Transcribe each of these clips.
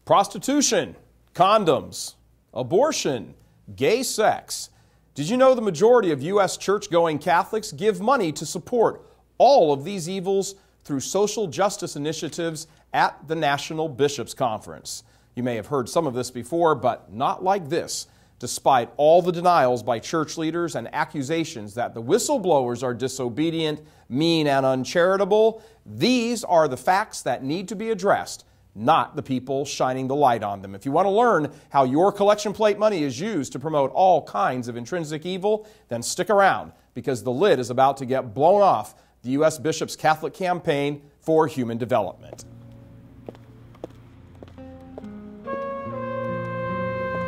prostitution, condoms, abortion, gay sex. Did you know the majority of U.S. church-going Catholics give money to support all of these evils through social justice initiatives at the National Bishops' Conference? You may have heard some of this before, but not like this. Despite all the denials by church leaders and accusations that the whistleblowers are disobedient, mean, and uncharitable, these are the facts that need to be addressed, not the people shining the light on them. If you want to learn how your collection plate money is used to promote all kinds of intrinsic evil, then stick around, because the lid is about to get blown off the U.S. Bishops' Catholic Campaign for Human Development.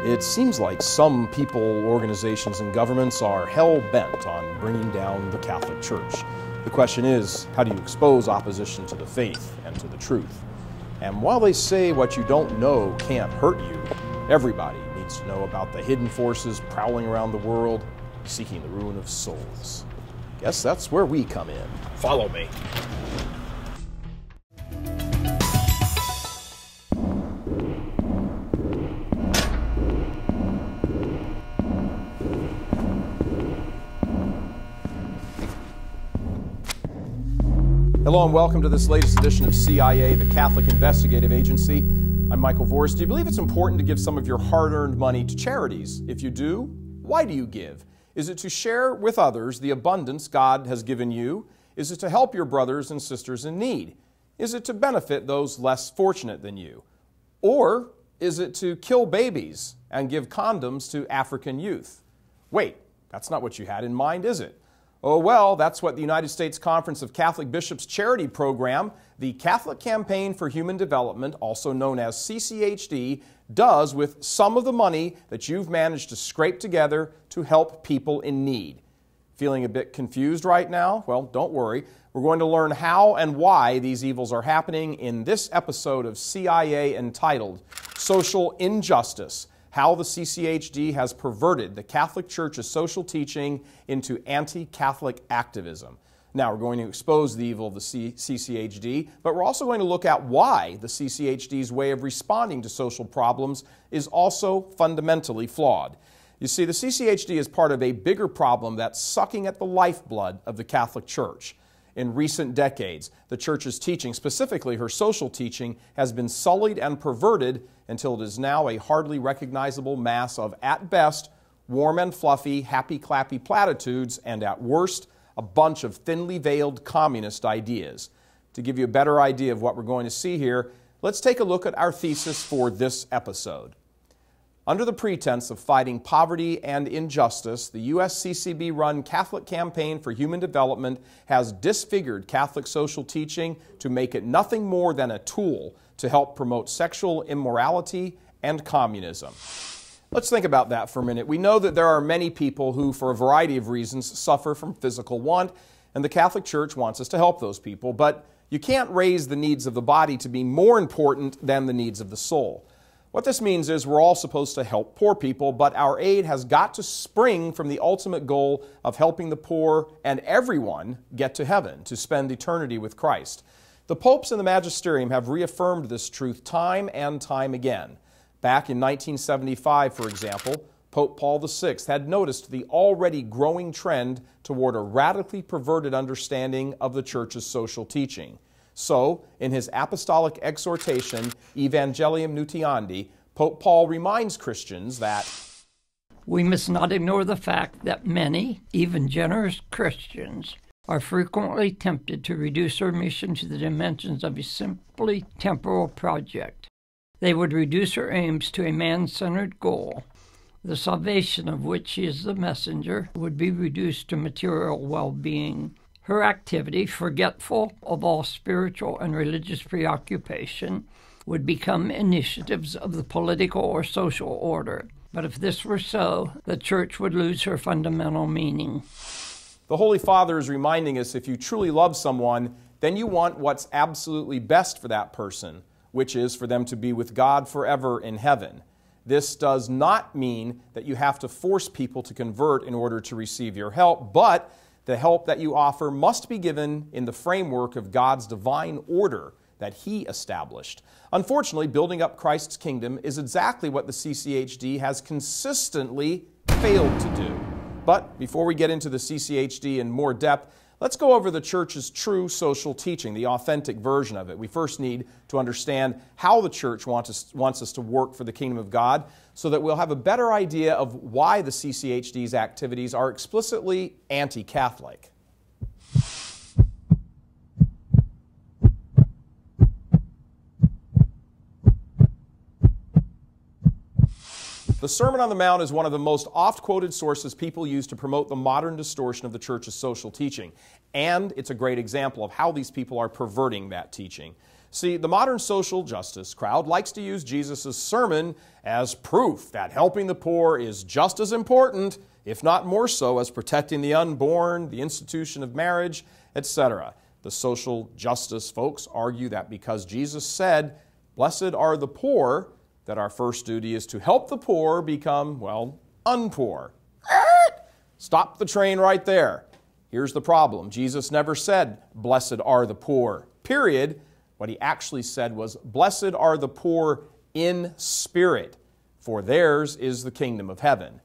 It seems like some people, organizations, and governments are hell-bent on bringing down the Catholic Church. The question is, how do you expose opposition to the faith and to the truth? And while they say what you don't know can't hurt you, everybody needs to know about the hidden forces prowling around the world, seeking the ruin of souls. Guess that's where we come in. Follow me. Hello and welcome to this latest edition of CIA, the Catholic Investigative Agency. I'm Michael Vorse. Do you believe it's important to give some of your hard-earned money to charities? If you do, why do you give? Is it to share with others the abundance God has given you? Is it to help your brothers and sisters in need? Is it to benefit those less fortunate than you? Or is it to kill babies and give condoms to African youth? Wait, that's not what you had in mind, is it? Oh, well, that's what the United States Conference of Catholic Bishops charity program, the Catholic Campaign for Human Development, also known as CCHD, does with some of the money that you've managed to scrape together to help people in need. Feeling a bit confused right now? Well, don't worry. We're going to learn how and why these evils are happening in this episode of CIA entitled Social Injustice: How the CCHD has perverted the Catholic Church's social teaching into anti-Catholic activism. Now, we're going to expose the evil of the CCHD, but we're also going to look at why the CCHD's way of responding to social problems is also fundamentally flawed. You see, the CCHD is part of a bigger problem that's sucking at the lifeblood of the Catholic Church. In recent decades, the Church's teaching, specifically her social teaching, has been sullied and perverted until it is now a hardly recognizable mass of, at best, warm and fluffy, happy-clappy platitudes, and at worst, a bunch of thinly veiled communist ideas. To give you a better idea of what we're going to see here, let's take a look at our thesis for this episode. Under the pretense of fighting poverty and injustice, the USCCB-run Catholic Campaign for Human Development has disfigured Catholic social teaching to make it nothing more than a tool to help promote sexual immorality and communism. Let's think about that for a minute. We know that there are many people who, for a variety of reasons, suffer from physical want, and the Catholic Church wants us to help those people. But you can't raise the needs of the body to be more important than the needs of the soul. What this means is we're all supposed to help poor people, but our aid has got to spring from the ultimate goal of helping the poor and everyone get to heaven, to spend eternity with Christ. The popes and the magisterium have reaffirmed this truth time and time again. Back in 1975, for example, Pope Paul VI had noticed the already growing trend toward a radically perverted understanding of the Church's social teaching. So, in his apostolic exhortation, Evangelium Nuntiandi, Pope Paul reminds Christians that we must not ignore the fact that many, even generous Christians, are frequently tempted to reduce their mission to the dimensions of a simply temporal project. They would reduce her aims to a man-centered goal, the salvation of which she is the messenger, would be reduced to material well-being. Her activity, forgetful of all spiritual and religious preoccupation, would become initiatives of the political or social order. But if this were so, the Church would lose her fundamental meaning. The Holy Father is reminding us if you truly love someone, then you want what's absolutely best for that person, which is for them to be with God forever in heaven. This does not mean that you have to force people to convert in order to receive your help, but the help that you offer must be given in the framework of God's divine order that He established. Unfortunately, building up Christ's kingdom is exactly what the CCHD has consistently failed to do. But before we get into the CCHD in more depth, let's go over the Church's true social teaching, the authentic version of it. We first need to understand how the Church wants us to work for the kingdom of God so that we'll have a better idea of why the CCHD's activities are explicitly anti-Catholic. The Sermon on the Mount is one of the most oft-quoted sources people use to promote the modern distortion of the Church's social teaching. And it's a great example of how these people are perverting that teaching. See, the modern social justice crowd likes to use Jesus' sermon as proof that helping the poor is just as important, if not more so, as protecting the unborn, the institution of marriage, etc. The social justice folks argue that because Jesus said, "Blessed are the poor," that our first duty is to help the poor become, well, unpoor. Stop the train right there. Here's the problem. Jesus never said, "Blessed are the poor," period. What He actually said was, "Blessed are the poor in spirit, for theirs is the kingdom of heaven."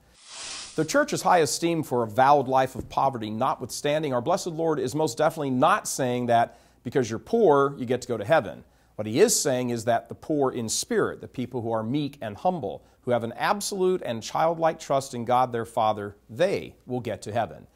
The Church's high esteem for a vowed life of poverty notwithstanding, our blessed Lord is most definitely not saying that because you're poor, you get to go to heaven. What He is saying is that the poor in spirit, the people who are meek and humble, who have an absolute and childlike trust in God their Father, they will get to heaven.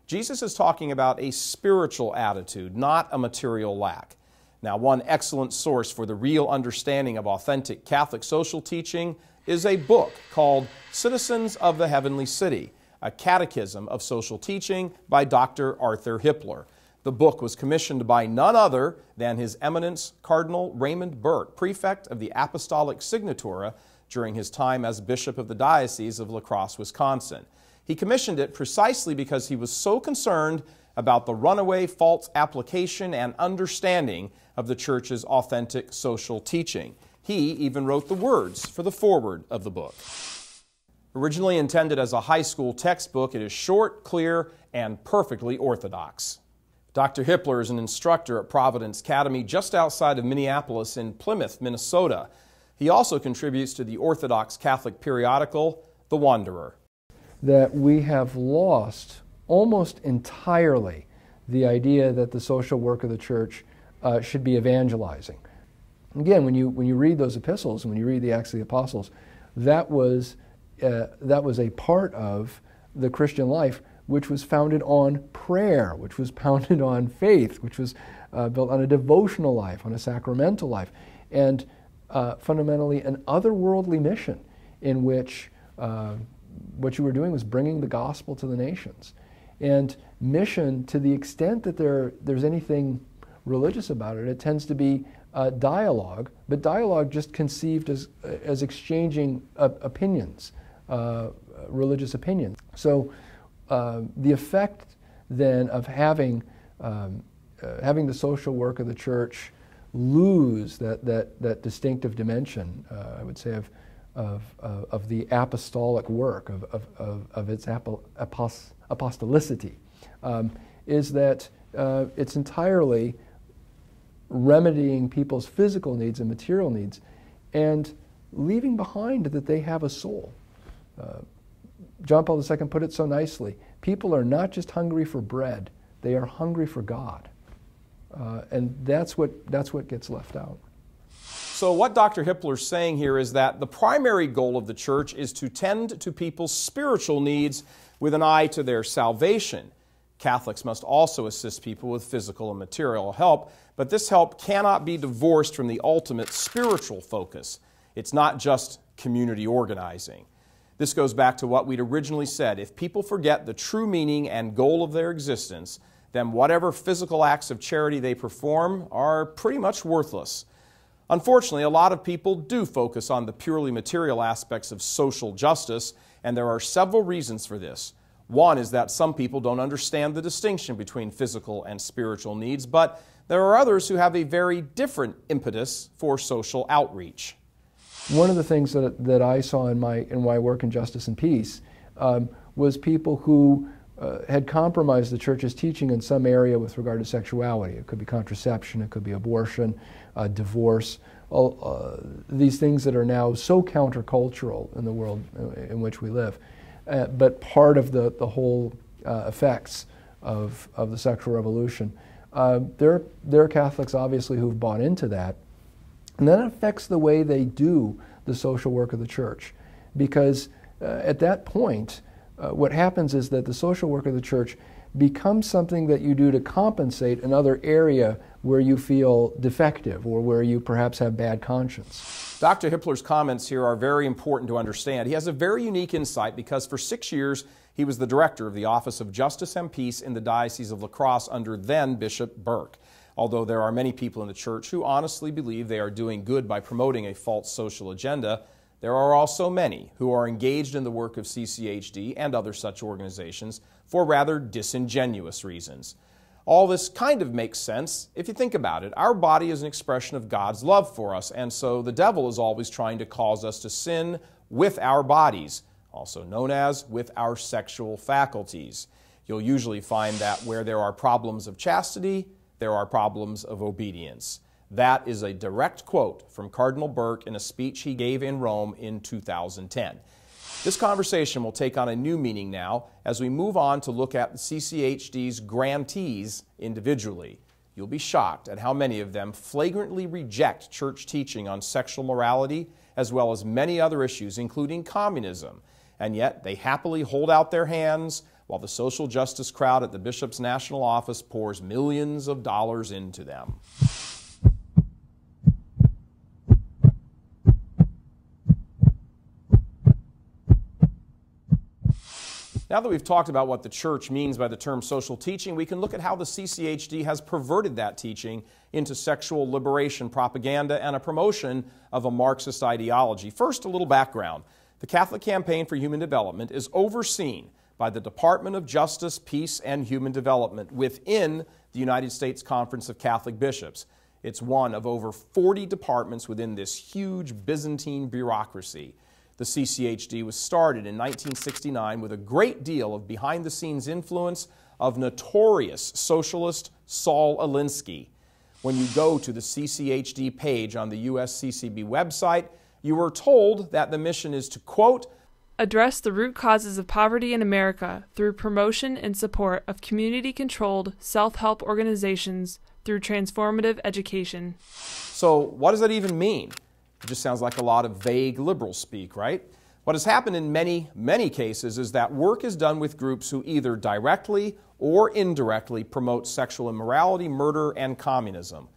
Jesus is talking about a spiritual attitude, not a material lack. Now, one excellent source for the real understanding of authentic Catholic social teaching is a book called Citizens of the Heavenly City, a catechism of social teaching by Dr. Arthur Hippler. The book was commissioned by none other than His Eminence Cardinal Raymond Burke, prefect of the Apostolic Signatura during his time as Bishop of the Diocese of La Crosse, Wisconsin. He commissioned it precisely because he was so concerned about the runaway false application and understanding of the Church's authentic social teaching. He even wrote the words for the foreword of the book. Originally intended as a high school textbook, it is short, clear, and perfectly orthodox. Dr. Hippler is an instructor at Providence Academy just outside of Minneapolis in Plymouth, Minnesota. He also contributes to the Orthodox Catholic periodical, The Wanderer. That we have lost almost entirely the idea that the social work of the Church should be evangelizing. Again, when you read those epistles, when you read the Acts of the Apostles, that was a part of the Christian life which was founded on prayer, which was founded on faith, which was built on a devotional life, on a sacramental life, and fundamentally an otherworldly mission in which what you were doing was bringing the gospel to the nations. And mission, to the extent that there's anything religious about it, it tends to be dialogue, but dialogue just conceived as exchanging opinions, religious opinions. So the effect then of having the social work of the Church lose that distinctive dimension, I would say, of the apostolic work, of its apostolicity, is that it's entirely remedying people's physical needs and material needs and leaving behind that they have a soul. John Paul II put it so nicely, people are not just hungry for bread, they are hungry for God. And that's what gets left out. So what Dr. Hippler is saying here is that the primary goal of the Church is to tend to people's spiritual needs with an eye to their salvation. Catholics must also assist people with physical and material help, but this help cannot be divorced from the ultimate spiritual focus. It's not just community organizing. This goes back to what we'd originally said. If people forget the true meaning and goal of their existence, then whatever physical acts of charity they perform are pretty much worthless. Unfortunately, a lot of people do focus on the purely material aspects of social justice, and there are several reasons for this. One is that some people don't understand the distinction between physical and spiritual needs, but there are others who have a very different impetus for social outreach. One of the things that I saw in my work in Justice and Peace was people who had compromised the church's teaching in some area with regard to sexuality. It could be contraception, it could be abortion, divorce, these things that are now so countercultural in the world in which we live. But part of the whole effects of the sexual revolution. There are Catholics, obviously, who've bought into that. And that affects the way they do the social work of the church. Because at that point, what happens is that the social work of the church becomes something that you do to compensate another area where you feel defective or where you perhaps have bad conscience. Dr. Hippler's comments here are very important to understand. He has a very unique insight because for 6 years he was the director of the Office of Justice and Peace in the Diocese of La Crosse under then Bishop Burke. Although there are many people in the church who honestly believe they are doing good by promoting a false social agenda, there are also many who are engaged in the work of CCHD and other such organizations for rather disingenuous reasons. All this kind of makes sense if you think about it. Our body is an expression of God's love for us, and so the devil is always trying to cause us to sin with our bodies, also known as with our sexual faculties. You'll usually find that where there are problems of chastity, there are problems of obedience. That is a direct quote from Cardinal Burke in a speech he gave in Rome in 2010. This conversation will take on a new meaning now as we move on to look at the CCHD's grantees individually. You'll be shocked at how many of them flagrantly reject church teaching on sexual morality as well as many other issues, including communism. And yet they happily hold out their hands while the social justice crowd at the bishop's national office pours millions of dollars into them. Now that we've talked about what the church means by the term social teaching, we can look at how the CCHD has perverted that teaching into sexual liberation propaganda and a promotion of a Marxist ideology. First, a little background. The Catholic Campaign for Human Development is overseen by the Department of Justice, Peace, and Human Development within the United States Conference of Catholic Bishops. It's one of over 40 departments within this huge Byzantine bureaucracy. The CCHD was started in 1969 with a great deal of behind-the-scenes influence of notorious socialist Saul Alinsky. When you go to the CCHD page on the USCCB website, you are told that the mission is to, quote, address the root causes of poverty in America through promotion and support of community-controlled self-help organizations through transformative education. So what does that even mean? It just sounds like a lot of vague liberal speak, right? What has happened in many cases is that work is done with groups who either directly or indirectly promote sexual immorality, murder, and communism.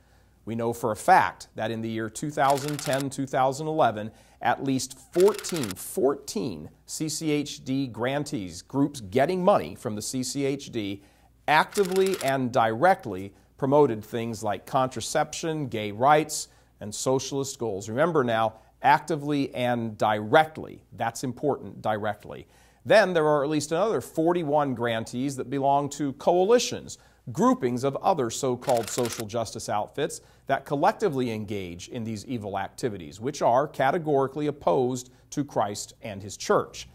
We know for a fact that in the year 2010-2011, at least 14 CCHD grantees, groups getting money from the CCHD, actively and directly promoted things like contraception, gay rights, and socialist goals. Remember now, actively and directly. That's important, directly. Then there are at least another 41 grantees that belong to coalitions, groupings of other so-called social justice outfits that collectively engage in these evil activities, which are categorically opposed to Christ and His Church.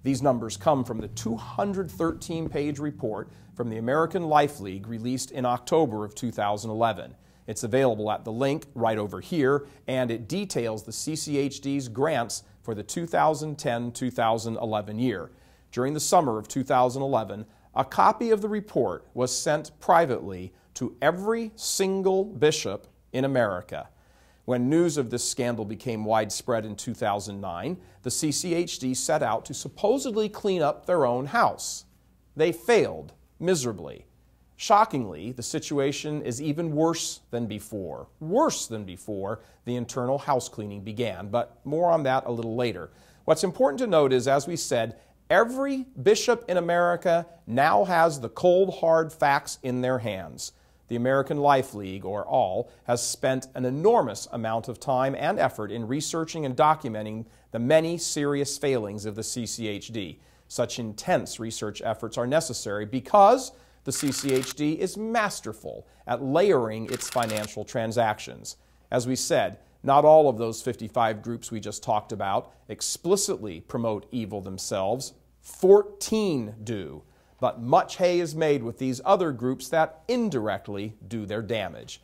These numbers come from the 213-page report from the American Life League released in October of 2011. It's available at the link right over here, and it details the CCHD's grants for the 2010-2011 year. During the summer of 2011, a copy of the report was sent privately to every single bishop in America. When news of this scandal became widespread in 2009, the CCHD set out to supposedly clean up their own house. They failed miserably. Shockingly, the situation is even worse than before the internal house cleaning began, but more on that a little later. What's important to note is, as we said, every bishop in America now has the cold, hard facts in their hands. The American Life League, or ALL, has spent an enormous amount of time and effort in researching and documenting the many serious failings of the CCHD. Such intense research efforts are necessary because the CCHD is masterful at layering its financial transactions. As we said, not all of those 55 groups we just talked about explicitly promote evil themselves. 14 do. but much hay is made with these other groups that indirectly do their damage.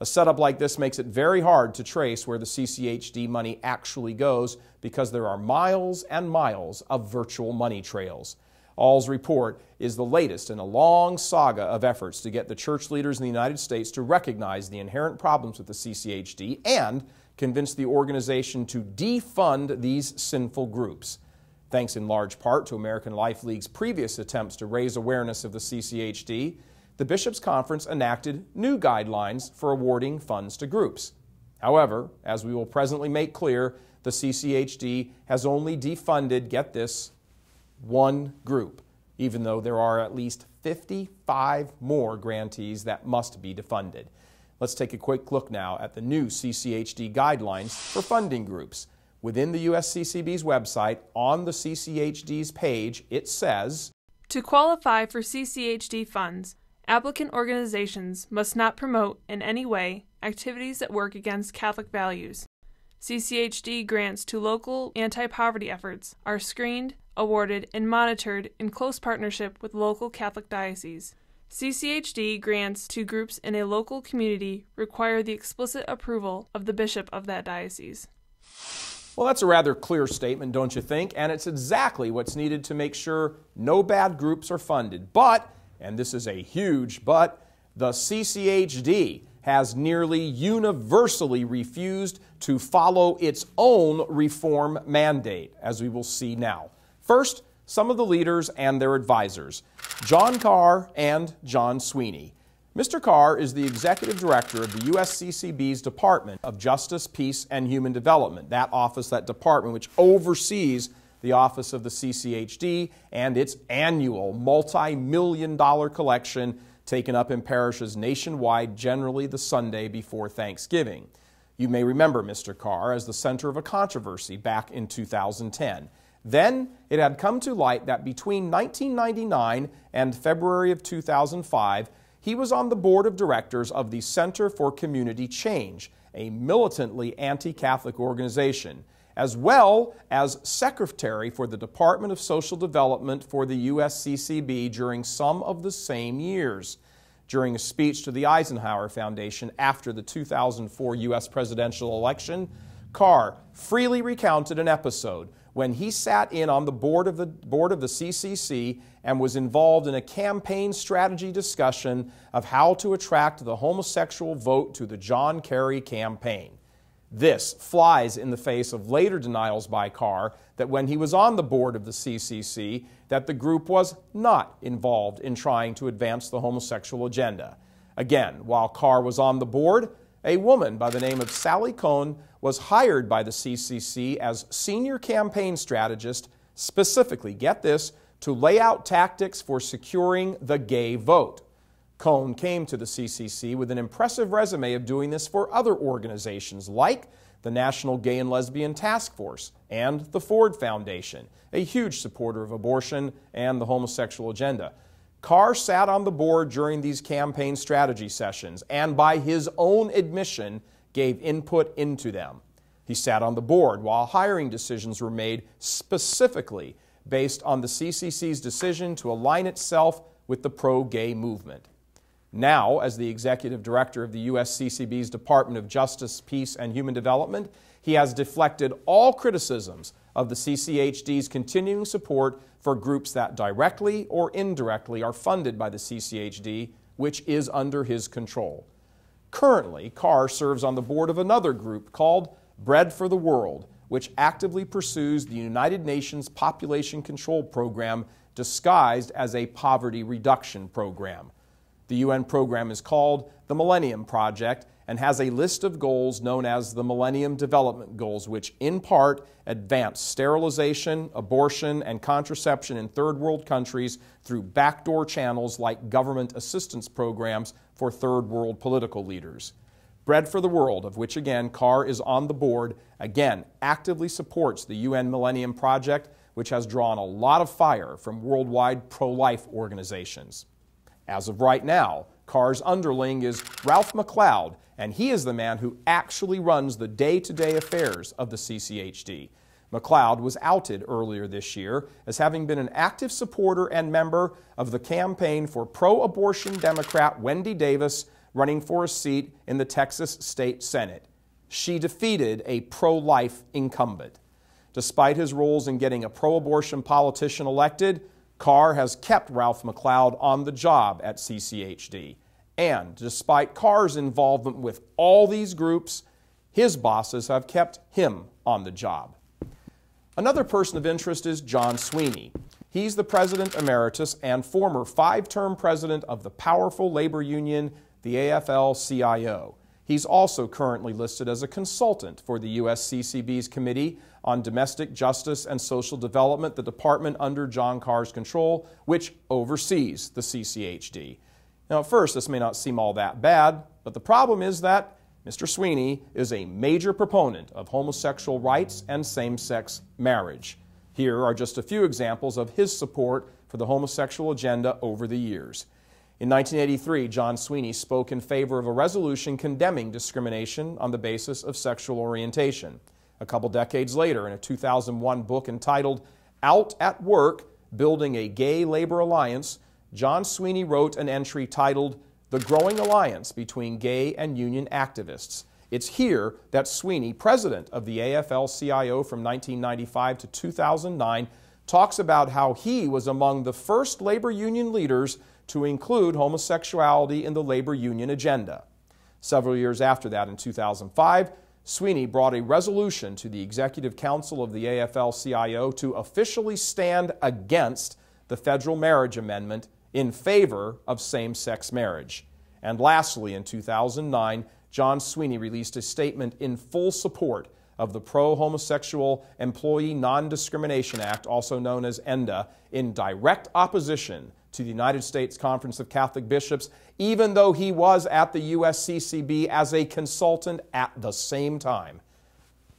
A setup like this makes it very hard to trace where the CCHD money actually goes because there are miles and miles of virtual money trails. All's report is the latest in a long saga of efforts to get the church leaders in the United States to recognize the inherent problems with the CCHD and convince the organization to defund these sinful groups. Thanks in large part to American Life League's previous attempts to raise awareness of the CCHD, the Bishops' Conference enacted new guidelines for awarding funds to groups. However, as we will presently make clear, the CCHD has only defunded, get this, one group, even though there are at least 55 more grantees that must be defunded. Let's take a quick look now at the new CCHD guidelines for funding groups. Within the USCCB's website, on the CCHD's page, it says, to qualify for CCHD funds, applicant organizations must not promote in any way activities that work against Catholic values. CCHD grants to local anti-poverty efforts are screened, awarded, and monitored in close partnership with local Catholic dioceses. CCHD grants to groups in a local community require the explicit approval of the bishop of that diocese. Well, that's a rather clear statement, don't you think? And it's exactly what's needed to make sure no bad groups are funded. But, and this is a huge but, the CCHD has nearly universally refused to follow its own reform mandate, as we will see now. First, some of the leaders and their advisors, John Carr and John Sweeney. Mr. Carr is the executive director of the USCCB's Department of Justice, Peace, and Human Development, that office, that department which oversees the office of the CCHD and its annual multi-million-dollar collection taken up in parishes nationwide, generally the Sunday before Thanksgiving. You may remember Mr. Carr as the center of a controversy back in 2010. Then it had come to light that between 1999 and February of 2005, he was on the board of directors of the Center for Community Change, a militantly anti-Catholic organization, as well as secretary for the Department of Social Development for the USCCB during some of the same years. During a speech to the Eisenhower Foundation after the 2004 U.S. presidential election, Carr freely recounted an episode when he sat in on the board of the CCC and was involved in a campaign strategy discussion of how to attract the homosexual vote to the John Kerry campaign. This flies in the face of later denials by Carr that when he was on the board of the CCC, that the group was not involved in trying to advance the homosexual agenda. Again, while Carr was on the board, a woman by the name of Sally Cohn was hired by the CCC as senior campaign strategist, specifically, get this, to lay out tactics for securing the gay vote. Cohn came to the CCC with an impressive resume of doing this for other organizations like the National Gay and Lesbian Task Force and the Ford Foundation, a huge supporter of abortion and the homosexual agenda. Carr sat on the board during these campaign strategy sessions and, by his own admission, gave input into them. He sat on the board while hiring decisions were made specifically based on the CCC's decision to align itself with the pro-gay movement. Now, as the executive director of the USCCB's Department of Justice, Peace, and Human Development, he has deflected all criticisms of the CCHD's continuing support for groups that directly or indirectly are funded by the CCHD, which is under his control. Currently, Carr serves on the board of another group called Bread for the World, which actively pursues the United Nations Population Control Program disguised as a poverty reduction program. The UN program is called the Millennium Project and has a list of goals known as the Millennium Development Goals, which in part advance sterilization, abortion, and contraception in third world countries through backdoor channels like government assistance programs for third world political leaders. Bread for the World, of which again Carr is on the board, again actively supports the UN Millennium Project, which has drawn a lot of fire from worldwide pro-life organizations. As of right now, Carr's underling is Ralph McLeod, and he is the man who actually runs the day-to-day affairs of the CCHD. McLeod was outed earlier this year as having been an active supporter and member of the campaign for pro-abortion Democrat Wendy Davis running for a seat in the Texas State Senate. She defeated a pro-life incumbent. Despite his roles in getting a pro-abortion politician elected, Carr has kept Ralph McLeod on the job at CCHD. And despite Carr's involvement with all these groups, his bosses have kept him on the job. Another person of interest is John Sweeney. He's the president emeritus and former 5-term president of the powerful labor union, the AFL-CIO. He's also currently listed as a consultant for the USCCB's Committee on Domestic Justice and Social Development, the department under John Carr's control, which oversees the CCHD. Now, at first, this may not seem all that bad, but the problem is that Mr. Sweeney is a major proponent of homosexual rights and same-sex marriage. Here are just a few examples of his support for the homosexual agenda over the years. In 1983, John Sweeney spoke in favor of a resolution condemning discrimination on the basis of sexual orientation. A couple decades later, in a 2001 book entitled Out at Work, Building a Gay Labor Alliance, John Sweeney wrote an entry titled The Growing Alliance Between Gay and Union Activists. It's here that Sweeney, president of the AFL-CIO from 1995 to 2009, talks about how he was among the first labor union leaders to include homosexuality in the labor union agenda. Several years after that, in 2005, Sweeney brought a resolution to the Executive Council of the AFL-CIO to officially stand against the federal marriage amendment in favor of same-sex marriage. And lastly, in 2009, John Sweeney released a statement in full support of the Pro-Homosexual Employee Non-Discrimination Act, also known as ENDA, in direct opposition to the United States Conference of Catholic Bishops, even though he was at the USCCB as a consultant at the same time.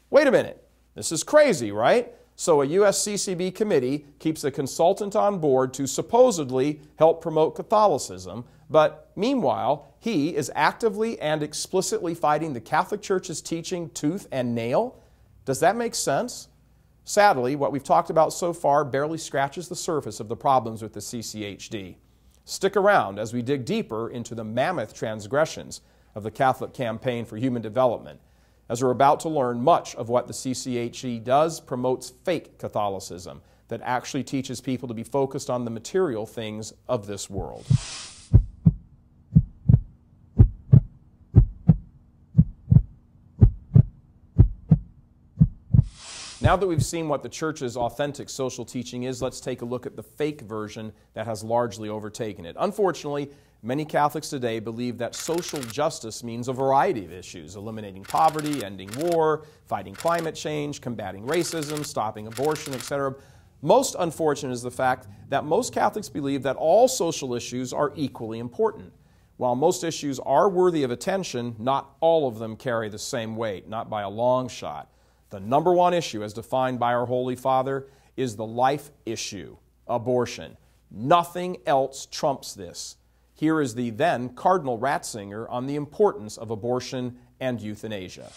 Wait a minute, this is crazy, right? So a USCCB committee keeps a consultant on board to supposedly help promote Catholicism, but meanwhile, he is actively and explicitly fighting the Catholic Church's teaching tooth and nail? Does that make sense? Sadly, what we've talked about so far barely scratches the surface of the problems with the CCHD. Stick around as we dig deeper into the mammoth transgressions of the Catholic Campaign for Human Development. As we're about to learn, much of what the CCHD does promotes fake Catholicism that actually teaches people to be focused on the material things of this world. Now that we've seen what the Church's authentic social teaching is, let's take a look at the fake version that has largely overtaken it. Unfortunately, many Catholics today believe that social justice means a variety of issues: eliminating poverty, ending war, fighting climate change, combating racism, stopping abortion, etc. Most unfortunate is the fact that most Catholics believe that all social issues are equally important. While most issues are worthy of attention, not all of them carry the same weight, not by a long shot. The number one issue, as defined by our Holy Father, is the life issue, abortion. Nothing else trumps this. Here is the then Cardinal Ratzinger on the importance of abortion and euthanasia.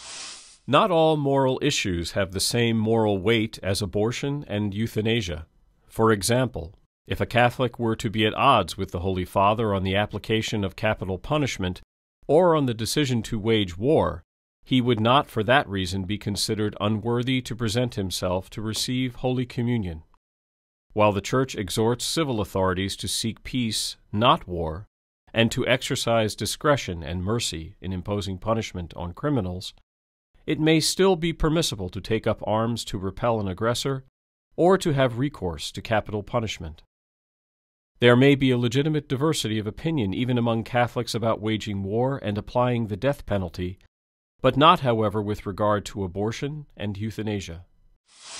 Not all moral issues have the same moral weight as abortion and euthanasia. For example, if a Catholic were to be at odds with the Holy Father on the application of capital punishment or on the decision to wage war, he would not for that reason be considered unworthy to present himself to receive Holy Communion. While the Church exhorts civil authorities to seek peace, not war, and to exercise discretion and mercy in imposing punishment on criminals, it may still be permissible to take up arms to repel an aggressor or to have recourse to capital punishment. There may be a legitimate diversity of opinion even among Catholics about waging war and applying the death penalty, but not, however, with regard to abortion and euthanasia.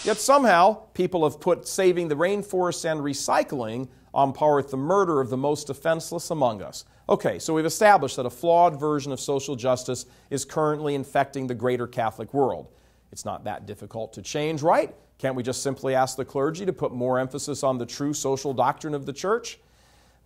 Yet somehow, people have put saving the rainforests and recycling on par with the murder of the most defenseless among us. Okay, so we've established that a flawed version of social justice is currently infecting the greater Catholic world. It's not that difficult to change, right? Can't we just simply ask the clergy to put more emphasis on the true social doctrine of the Church?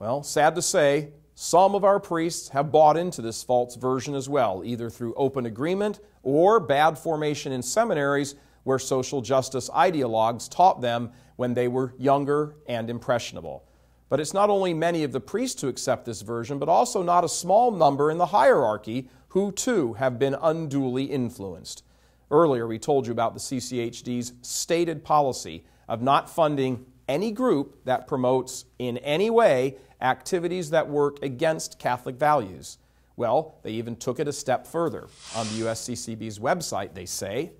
Well, sad to say, some of our priests have bought into this false version as well, either through open agreement or bad formation in seminaries, where social justice ideologues taught them when they were younger and impressionable. But it's not only many of the priests who accept this version, but also not a small number in the hierarchy who too have been unduly influenced. Earlier we told you about the CCHD's stated policy of not funding any group that promotes in any way activities that work against Catholic values. Well, they even took it a step further. On the USCCB's website, they say,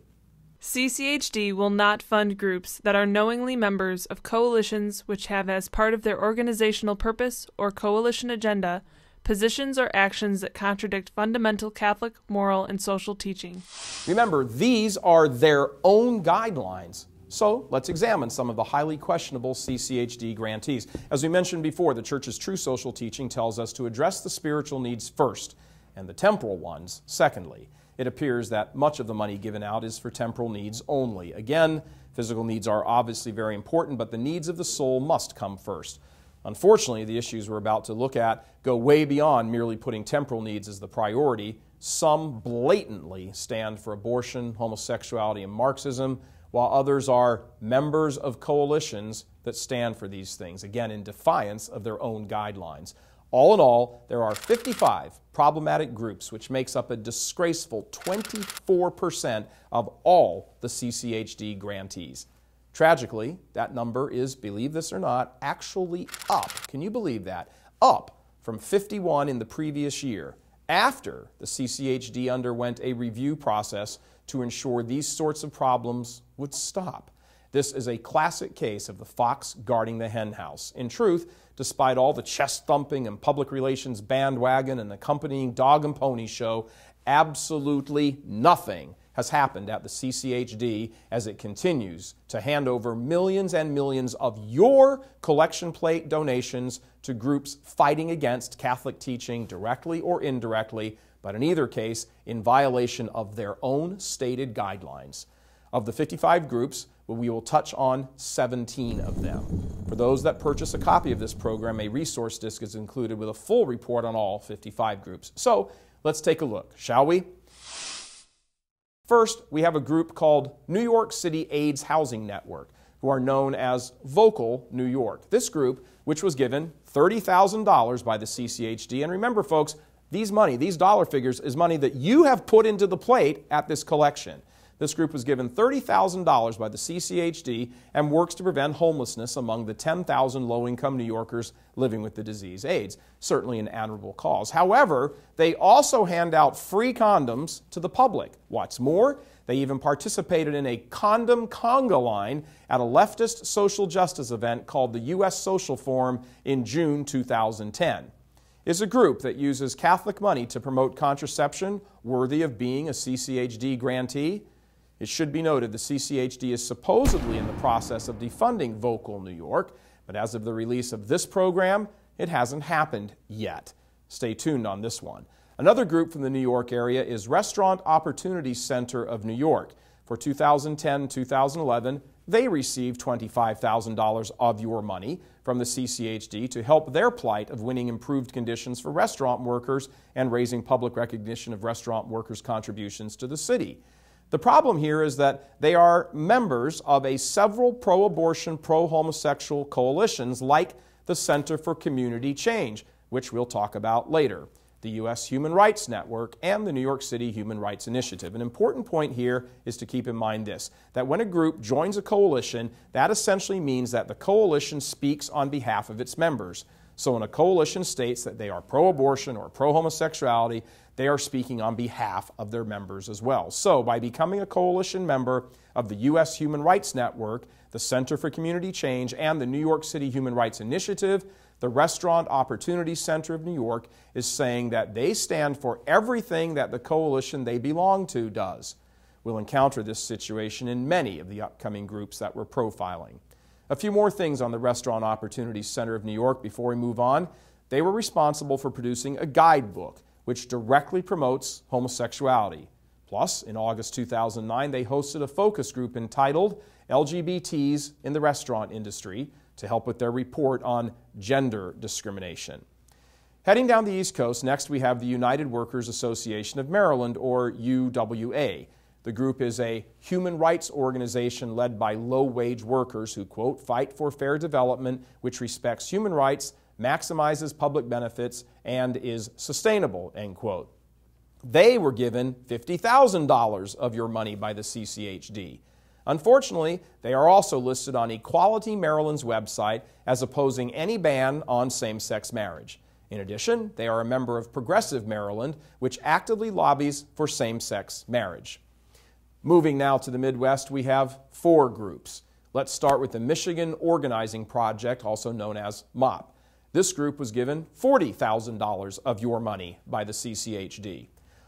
CCHD will not fund groups that are knowingly members of coalitions which have as part of their organizational purpose or coalition agenda positions or actions that contradict fundamental Catholic, moral, and social teaching. Remember, these are their own guidelines. So let's examine some of the highly questionable CCHD grantees. As we mentioned before, the Church's true social teaching tells us to address the spiritual needs first and the temporal ones secondly. It appears that much of the money given out is for temporal needs only. Again, physical needs are obviously very important, but the needs of the soul must come first. Unfortunately, the issues we're about to look at go way beyond merely putting temporal needs as the priority. Some blatantly stand for abortion, homosexuality, and Marxism, while others are members of coalitions that stand for these things, again in defiance of their own guidelines. All in all, there are 55 problematic groups, which makes up a disgraceful 24% of all the CCHD grantees. Tragically, that number is, believe this or not, actually up. Can you believe that? Up from 51 in the previous year, after the CCHD underwent a review process to ensure these sorts of problems would stop. This is a classic case of the fox guarding the henhouse. In truth, despite all the chest-thumping and public relations bandwagon and accompanying dog and pony show, absolutely nothing has happened at the CCHD as it continues to hand over millions and millions of your collection plate donations to groups fighting against Catholic teaching directly or indirectly, but in either case, in violation of their own stated guidelines. Of the 55 groups, we will touch on 17 of them. For those that purchase a copy of this program, a resource disc is included with a full report on all 55 groups. So, let's take a look, shall we? First, we have a group called New York City AIDS Housing Network, who are known as Vocal New York. This group, which was given $30,000 by the CCHD, and remember folks, these dollar figures, is money that you have put into the plate at this collection. This group was given $30,000 by the CCHD and works to prevent homelessness among the 10,000 low-income New Yorkers living with the disease AIDS. Certainly an admirable cause. However, they also hand out free condoms to the public. What's more, they even participated in a condom conga line at a leftist social justice event called the U.S. Social Forum in June 2010. Is a group that uses Catholic money to promote contraception worthy of being a CCHD grantee? It should be noted the CCHD is supposedly in the process of defunding Vocal New York, but as of the release of this program, it hasn't happened yet. Stay tuned on this one. Another group from the New York area is Restaurant Opportunity Center of New York. For 2010-2011, they received $25,000 of your money from the CCHD to help their plight of winning improved conditions for restaurant workers and raising public recognition of restaurant workers' contributions to the city. The problem here is that they are members of several pro-abortion, pro-homosexual coalitions like the Center for Community Change, which we'll talk about later, the U.S. Human Rights Network, and the New York City Human Rights Initiative. An important point here is to keep in mind this, that when a group joins a coalition, that essentially means that the coalition speaks on behalf of its members. So when a coalition states that they are pro-abortion or pro-homosexuality, they are speaking on behalf of their members as well. So by becoming a coalition member of the U.S. Human Rights Network, the Center for Community Change, and the New York City Human Rights Initiative, the Restaurant Opportunity Center of New York is saying that they stand for everything that the coalition they belong to does. We'll encounter this situation in many of the upcoming groups that we're profiling. A few more things on the Restaurant Opportunity Center of New York before we move on. They were responsible for producing a guidebook which directly promotes homosexuality. Plus, in August 2009, they hosted a focus group entitled LGBTs in the Restaurant Industry to help with their report on gender discrimination. Heading down the East Coast, next we have the United Workers Association of Maryland, or UWA. The group is a human rights organization led by low-wage workers who, quote, fight for fair development which respects human rights, maximizes public benefits, and is sustainable, end quote. They were given $50,000 of your money by the CCHD. Unfortunately, they are also listed on Equality Maryland's website as opposing any ban on same-sex marriage. In addition, they are a member of Progressive Maryland, which actively lobbies for same-sex marriage. Moving now to the Midwest, we have 4 groups. Let's start with the Michigan Organizing Project, also known as MOP. This group was given $40,000 of your money by the CCHD.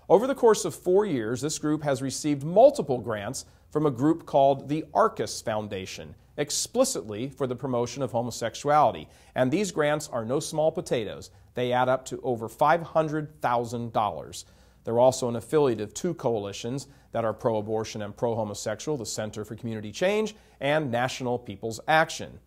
Over the course of 4 years, this group has received multiple grants from a group called the Arcus Foundation, explicitly for the promotion of homosexuality. And these grants are no small potatoes. They add up to over $500,000. They're also an affiliate of 2 coalitions that are pro-abortion and pro-homosexual, the Center for Community Change and National People's Action.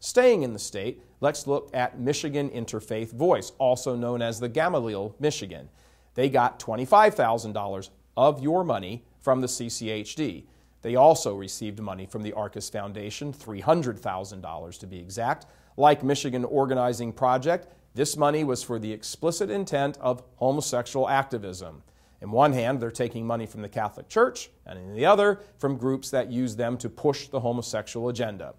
Staying in the state, let's look at Michigan Interfaith Voice, also known as the Gamaliel Michigan. They got $25,000 of your money from the CCHD. They also received money from the Arcus Foundation, $300,000 to be exact. Like Michigan Organizing Project, this money was for the explicit intent of homosexual activism. In one hand, they're taking money from the Catholic Church, and in the other, from groups that use them to push the homosexual agenda.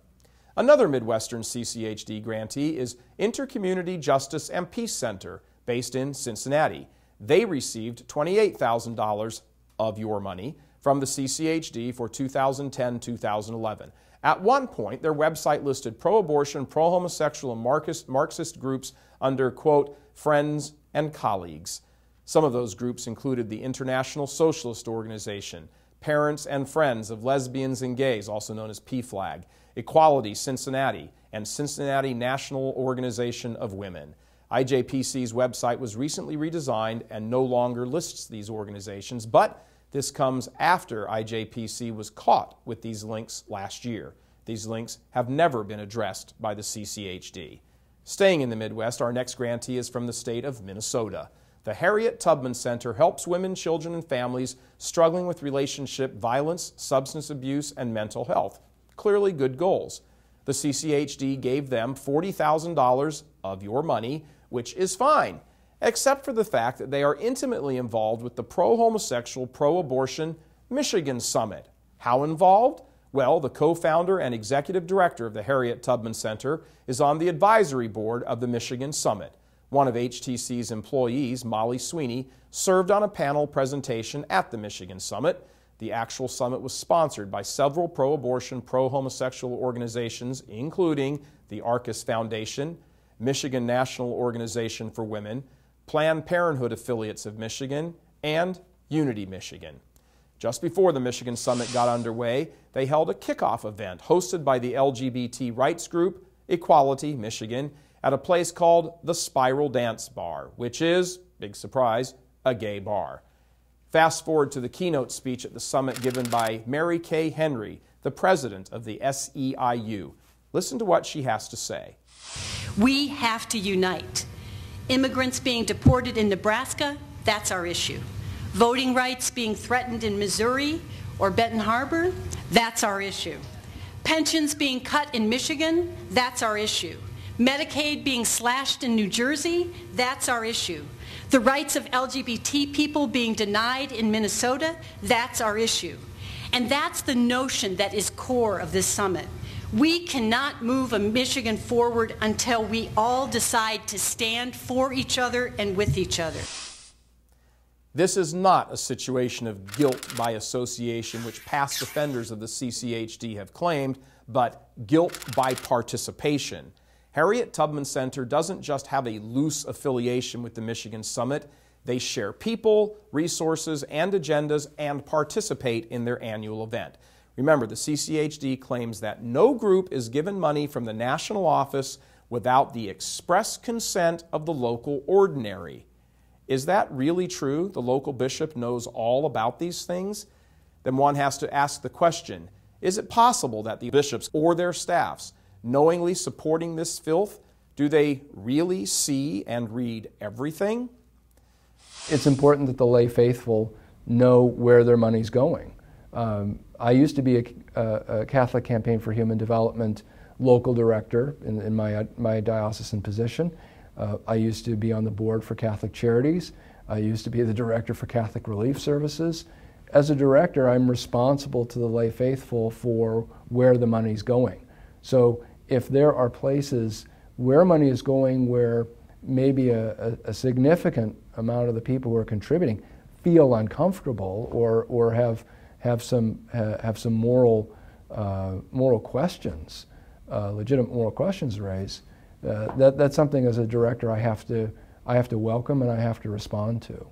Another Midwestern CCHD grantee is Intercommunity Justice and Peace Center, based in Cincinnati. They received $28,000 of your money from the CCHD for 2010-2011. At one point, their website listed pro-abortion, pro-homosexual, and Marxist groups under, quote, friends and colleagues. Some of those groups included the International Socialist Organization, Parents and Friends of Lesbians and Gays, also known as PFLAG, Equality Cincinnati, and Cincinnati National Organization of Women. IJPC's website was recently redesigned and no longer lists these organizations, but this comes after IJPC was caught with these links last year. These links have never been addressed by the CCHD. Staying in the Midwest, our next grantee is from the state of Minnesota. The Harriet Tubman Center helps women, children, and families struggling with relationship violence, substance abuse, and mental health. Clearly good goals. The CCHD gave them $40,000 of your money, which is fine, except for the fact that they are intimately involved with the pro-homosexual, pro-abortion Michigan Summit. How involved? Well, the co-founder and executive director of the Harriet Tubman Center is on the advisory board of the Michigan Summit. One of HTC's employees, Molly Sweeney, served on a panel presentation at the Michigan Summit. The actual summit was sponsored by several pro-abortion, pro-homosexual organizations, including the Arcus Foundation, Michigan National Organization for Women, Planned Parenthood affiliates of Michigan, and Unity Michigan. Just before the Michigan Summit got underway, they held a kickoff event hosted by the LGBT rights group Equality Michigan at a place called the Spiral Dance Bar, which is, big surprise, a gay bar. Fast forward to the keynote speech at the summit given by Mary Kay Henry, the president of the SEIU. Listen to what she has to say. We have to unite. Immigrants being deported in Nebraska, that's our issue. Voting rights being threatened in Missouri or Benton Harbor, that's our issue. Pensions being cut in Michigan, that's our issue. Medicaid being slashed in New Jersey, that's our issue. The rights of LGBT people being denied in Minnesota, that's our issue. And that's the notion that is core of this summit. We cannot move Michigan forward until we all decide to stand for each other and with each other. This is not a situation of guilt by association, which past offenders of the CCHD have claimed, but guilt by participation. Harriet Tubman Center doesn't just have a loose affiliation with the Michigan Summit. They share people, resources, and agendas and participate in their annual event. Remember, the CCHD claims that no group is given money from the national office without the express consent of the local ordinary. Is that really true? The local bishop knows all about these things? Then one has to ask the question, is it possible that the bishops or their staffs, knowingly supporting this filth, do they really see and read everything? It's important that the lay faithful know where their money's going. I used to be a Catholic Campaign for Human Development local director in my diocesan position. I used to be on the board for Catholic Charities. I used to be the director for Catholic Relief Services. As a director, I'm responsible to the lay faithful for where the money's going. So if there are places where money is going where maybe a significant amount of the people who are contributing feel uncomfortable or have some moral questions, legitimate moral questions raised, that's something as a director I have to welcome and I have to respond to.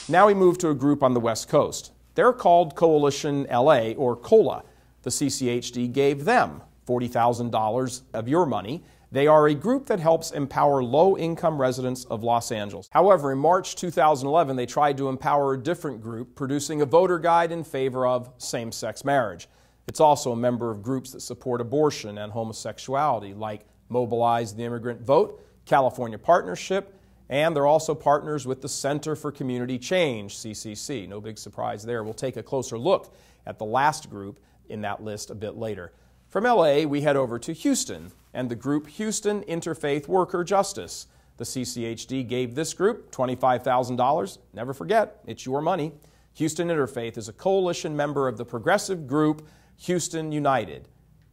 Now we move to a group on the West Coast. They're called Coalition LA, or COLA. The CCHD gave them $40,000 of your money. They are a group that helps empower low-income residents of Los Angeles. However, in March 2011, they tried to empower a different group, producing a voter guide in favor of same-sex marriage. It's also a member of groups that support abortion and homosexuality, like Mobilize the Immigrant Vote, California Partnership, and they're also partners with the Center for Community Change, CCC. No big surprise there. We'll take a closer look at the last group in that list a bit later. From LA, we head over to Houston and the group Houston Interfaith Worker Justice. The CCHD gave this group $25,000. Never forget, it's your money. Houston Interfaith is a coalition member of the progressive group Houston United.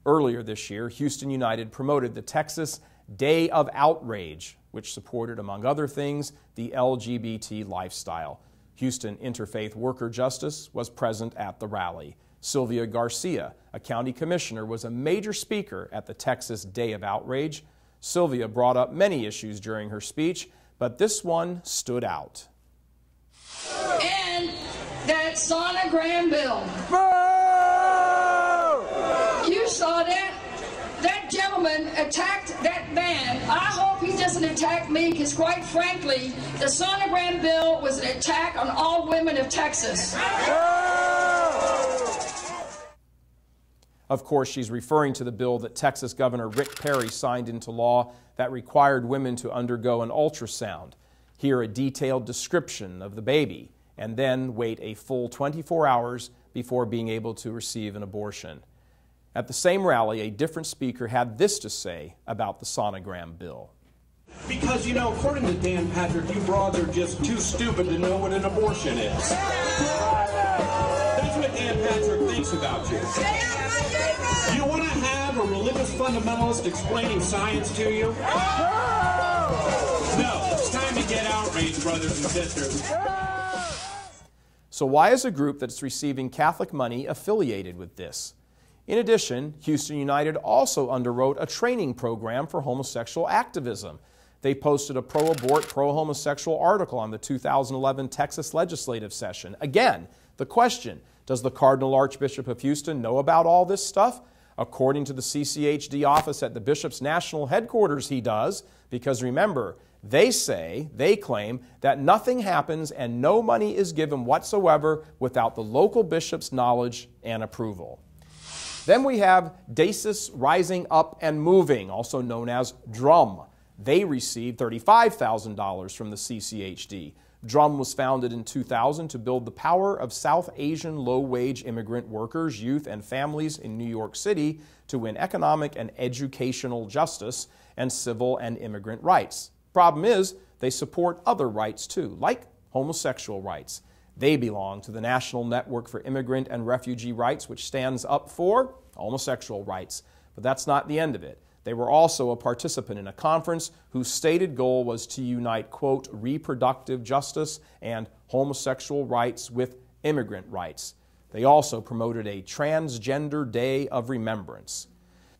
Earlier this year, Houston United promoted the Texas Day of Outrage, which supported, among other things, the LGBT lifestyle. Houston Interfaith Worker Justice was present at the rally. Sylvia Garcia, a county commissioner, was a major speaker at the Texas Day of Outrage. Sylvia brought up many issues during her speech, but this one stood out. And that sonogram bill. You saw that? That gentleman attacked that man. I hope he doesn't attack me, because quite frankly, the sonogram bill was an attack on all women of Texas. Of course, she's referring to the bill that Texas Governor Rick Perry signed into law that required women to undergo an ultrasound, hear a detailed description of the baby, and then wait a full 24 hours before being able to receive an abortion. At the same rally, a different speaker had this to say about the sonogram bill. Because, you know, according to Dan Patrick, you broads are just too stupid to know what an abortion is. That's what Dan Patrick thinks about you. You want to have a religious fundamentalist explaining science to you? No, it's time to get outraged, brothers and sisters. So why is a group that's receiving Catholic money affiliated with this? In addition, Houston United also underwrote a training program for homosexual activism. They posted a pro-abort, pro-homosexual article on the 2011 Texas legislative session. Again, the question, does the Cardinal Archbishop of Houston know about all this stuff? According to the CCHD office at the bishop's national headquarters, he does, because remember, they claim that nothing happens and no money is given whatsoever without the local bishop's knowledge and approval. Then we have Dasis Rising Up and Moving, also known as DRUM. They received $35,000 from the CCHD. DRUM was founded in 2000 to build the power of South Asian low-wage immigrant workers, youth, and families in New York City to win economic and educational justice and civil and immigrant rights. Problem is, they support other rights too, like homosexual rights. They belong to the National Network for Immigrant and Refugee Rights, which stands up for homosexual rights. But that's not the end of it. They were also a participant in a conference whose stated goal was to unite, quote, reproductive justice and homosexual rights with immigrant rights. They also promoted a Transgender Day of Remembrance.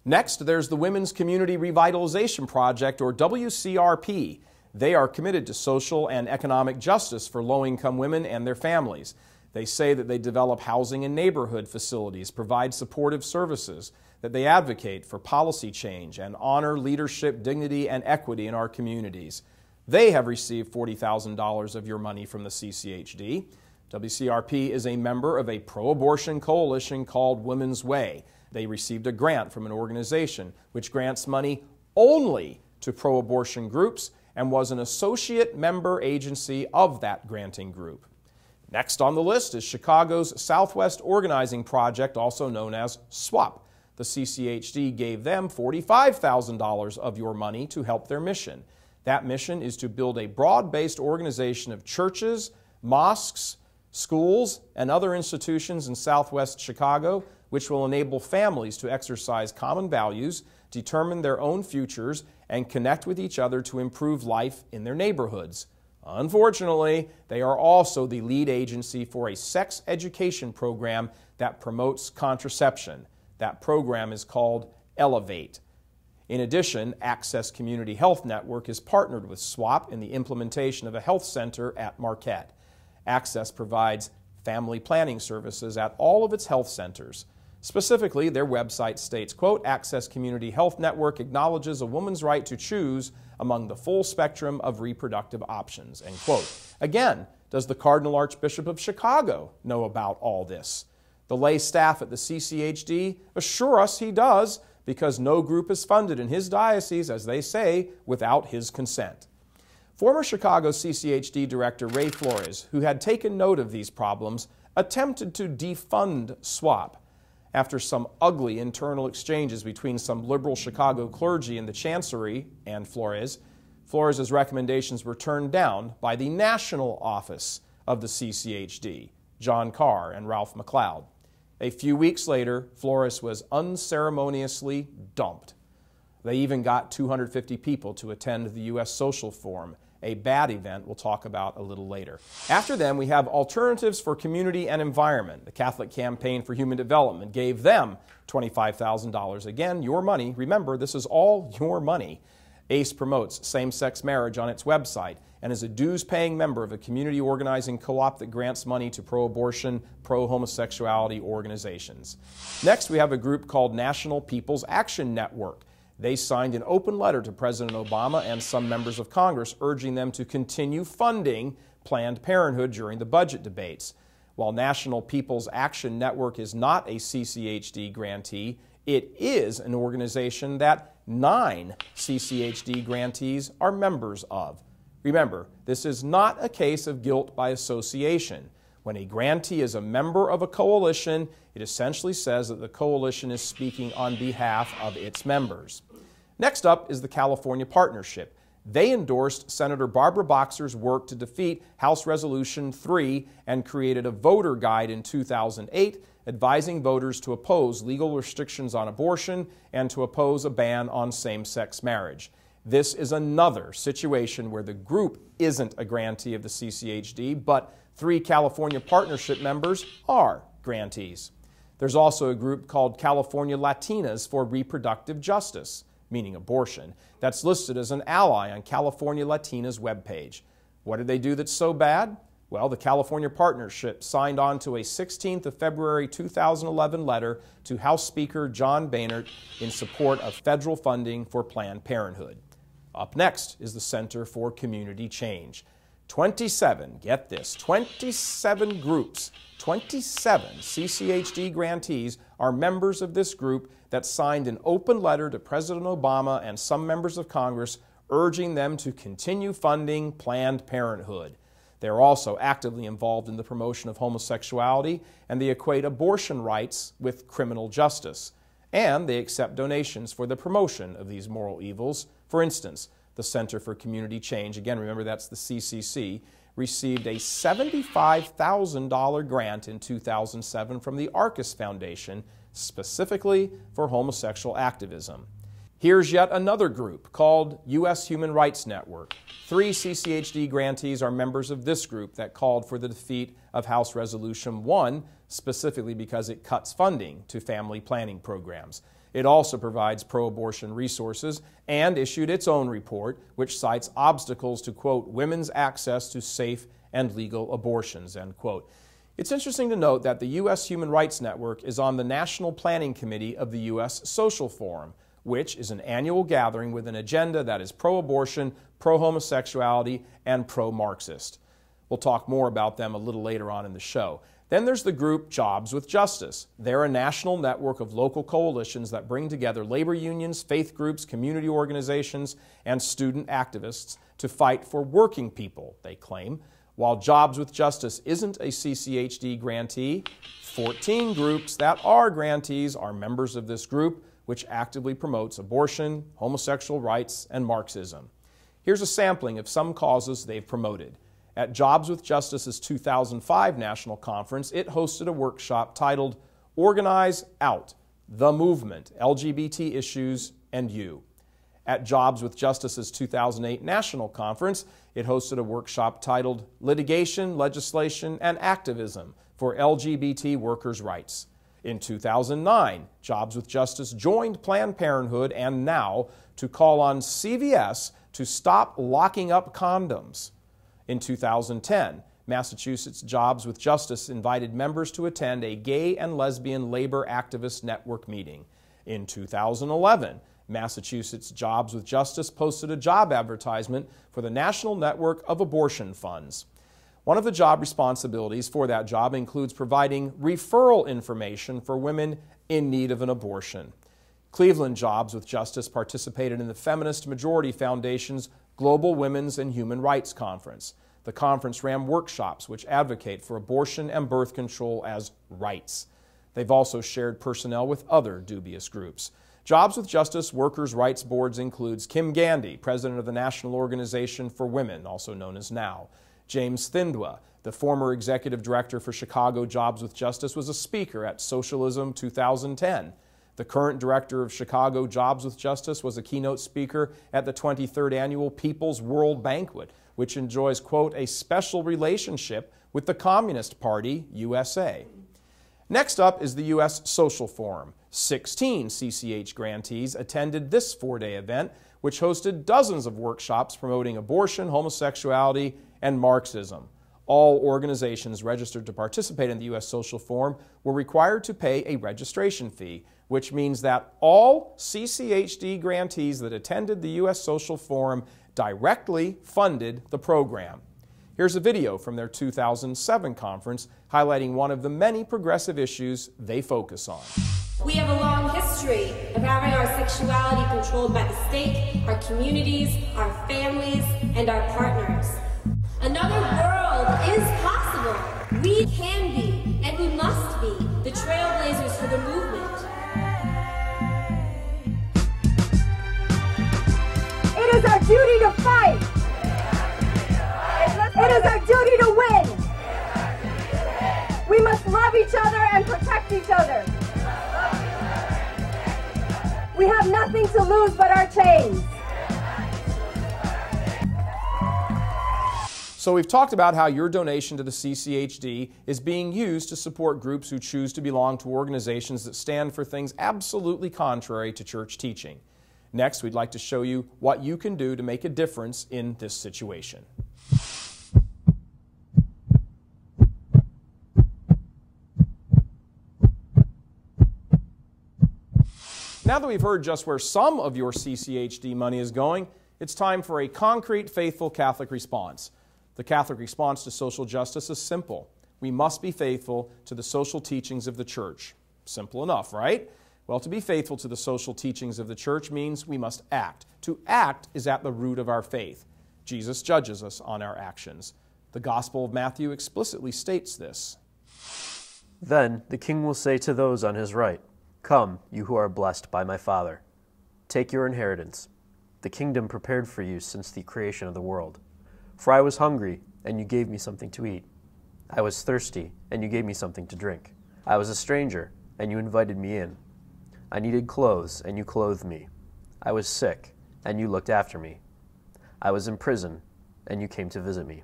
Next, there's the Women's Community Revitalization Project, or WCRP. They are committed to social and economic justice for low-income women and their families. They say that they develop housing and neighborhood facilities, provide supportive services, that they advocate for policy change and honor leadership, dignity, and equity in our communities. They have received $40,000 of your money from the CCHD. WCRP is a member of a pro-abortion coalition called Women's Way. They received a grant from an organization which grants money only to pro-abortion groups and was an associate member agency of that granting group. Next on the list is Chicago's Southwest Organizing Project, also known as SWAP. The CCHD gave them $45,000 of your money to help their mission. That mission is to build a broad-based organization of churches, mosques, schools, and other institutions in Southwest Chicago, which will enable families to exercise common values, determine their own futures, and connect with each other to improve life in their neighborhoods. Unfortunately, they are also the lead agency for a sex education program that promotes contraception. That program is called Elevate. In addition, Access Community Health Network is partnered with SWAP in the implementation of a health center at Marquette. Access provides family planning services at all of its health centers. Specifically, their website states, quote, Access Community Health Network acknowledges a woman's right to choose among the full spectrum of reproductive options, end quote. Again, does the Cardinal Archbishop of Chicago know about all this? The lay staff at the CCHD assure us he does, because no group is funded in his diocese, as they say, without his consent. Former Chicago CCHD Director Ray Flores, who had taken note of these problems, attempted to defund SWAP. After some ugly internal exchanges between some liberal Chicago clergy and the Chancery and Flores' recommendations were turned down by the national office of the CCHD, John Carr and Ralph McLeod. A few weeks later, Flores was unceremoniously dumped. They even got 250 people to attend the U.S. Social Forum, a bad event we'll talk about a little later. After them, we have Alternatives for Community and Environment. The Catholic Campaign for Human Development gave them $25,000. Again, your money. Remember, this is all your money. ACE promotes same-sex marriage on its website and is a dues-paying member of a community organizing co-op that grants money to pro-abortion, pro-homosexuality organizations. Next, we have a group called National People's Action Network. They signed an open letter to President Obama and some members of Congress urging them to continue funding Planned Parenthood during the budget debates. While National People's Action Network is not a CCHD grantee, it is an organization that 9 CCHD grantees are members of. Remember, this is not a case of guilt by association. When a grantee is a member of a coalition, it essentially says that the coalition is speaking on behalf of its members. Next up is the California Partnership. They endorsed Senator Barbara Boxer's work to defeat House Resolution 3 and created a voter guide in 2008 advising voters to oppose legal restrictions on abortion and to oppose a ban on same-sex marriage. This is another situation where the group isn't a grantee of the CCHD, but 3 California Partnership members are grantees. There's also a group called California Latinas for Reproductive Justice, meaning abortion, that's listed as an ally on California Latinas' webpage. What did they do that's so bad? Well, the California Partnership signed on to a 16th of February 2011 letter to House Speaker John Boehner in support of federal funding for Planned Parenthood. Up next is the Center for Community Change. 27, get this, 27 groups, 27 CCHD grantees are members of this group that signed an open letter to President Obama and some members of Congress urging them to continue funding Planned Parenthood. They're also actively involved in the promotion of homosexuality, and they equate abortion rights with criminal justice. And they accept donations for the promotion of these moral evils. For instance, the Center for Community Change, again, remember that's the CCC, received a $75,000 grant in 2007 from the Arcus Foundation, specifically for homosexual activism. Here's yet another group called U.S. Human Rights Network. 3 CCHD grantees are members of this group that called for the defeat of House Resolution 1, specifically because it cuts funding to family planning programs. It also provides pro-abortion resources and issued its own report, which cites obstacles to, quote, women's access to safe and legal abortions, end quote. It's interesting to note that the U.S. Human Rights Network is on the National Planning Committee of the U.S. Social Forum, which is an annual gathering with an agenda that is pro-abortion, pro-homosexuality, and pro-Marxist. We'll talk more about them a little later on in the show. Then there's the group Jobs with Justice. They're a national network of local coalitions that bring together labor unions, faith groups, community organizations, and student activists to fight for working people, they claim. While Jobs with Justice isn't a CCHD grantee, 14 groups that are grantees are members of this group, which actively promotes abortion, homosexual rights, and Marxism. Here's a sampling of some causes they've promoted. At Jobs with Justice's 2005 National Conference, it hosted a workshop titled Organize Out, The Movement, LGBT Issues, and You. At Jobs with Justice's 2008 National Conference, it hosted a workshop titled Litigation, Legislation, and Activism for LGBT Workers' Rights. In 2009, Jobs with Justice joined Planned Parenthood and NOW to call on CVS to stop locking up condoms. In 2010, Massachusetts Jobs with Justice invited members to attend a gay and lesbian labor activist network meeting. In 2011, Massachusetts Jobs with Justice posted a job advertisement for the National Network of Abortion Funds. One of the job responsibilities for that job includes providing referral information for women in need of an abortion. Cleveland Jobs with Justice participated in the Feminist Majority Foundation's Global Women's and Human Rights Conference. The conference ran workshops which advocate for abortion and birth control as rights. They've also shared personnel with other dubious groups. Jobs with Justice Workers' Rights Boards includes Kim Gandy, president of the National Organization for Women, also known as NOW. James Thindwa, the former executive director for Chicago Jobs with Justice, was a speaker at Socialism 2010. The current director of Chicago Jobs with Justice was a keynote speaker at the 23rd Annual People's World Banquet, which enjoys, quote, a special relationship with the Communist Party, USA. Next up is the U.S. Social Forum. 16 CCH grantees attended this four-day event, which hosted dozens of workshops promoting abortion, homosexuality, and Marxism. All organizations registered to participate in the U.S. Social Forum were required to pay a registration fee, which means that all CCHD grantees that attended the U.S. Social Forum directly funded the program. Here's a video from their 2007 conference highlighting one of the many progressive issues they focus on. We have a long history of having our sexuality controlled by the state, our communities, our families, and our partners. Another world is possible. We can be, and we must be, the trailblazers for the movement. It is our duty to fight. It is our duty to win. We must love each other and protect each other. We have nothing to lose but our chains. So we've talked about how your donation to the CCHD is being used to support groups who choose to belong to organizations that stand for things absolutely contrary to church teaching. Next, we'd like to show you what you can do to make a difference in this situation. Now that we've heard just where some of your CCHD money is going, it's time for a concrete, faithful Catholic response. The Catholic response to social justice is simple. We must be faithful to the social teachings of the Church. Simple enough, right? Well, to be faithful to the social teachings of the Church means we must act. To act is at the root of our faith. Jesus judges us on our actions. The Gospel of Matthew explicitly states this. Then the king will say to those on his right, "Come, you who are blessed by my Father. Take your inheritance, the kingdom prepared for you since the creation of the world. For I was hungry, and you gave me something to eat. I was thirsty, and you gave me something to drink. I was a stranger, and you invited me in. I needed clothes, and you clothed me. I was sick, and you looked after me. I was in prison, and you came to visit me."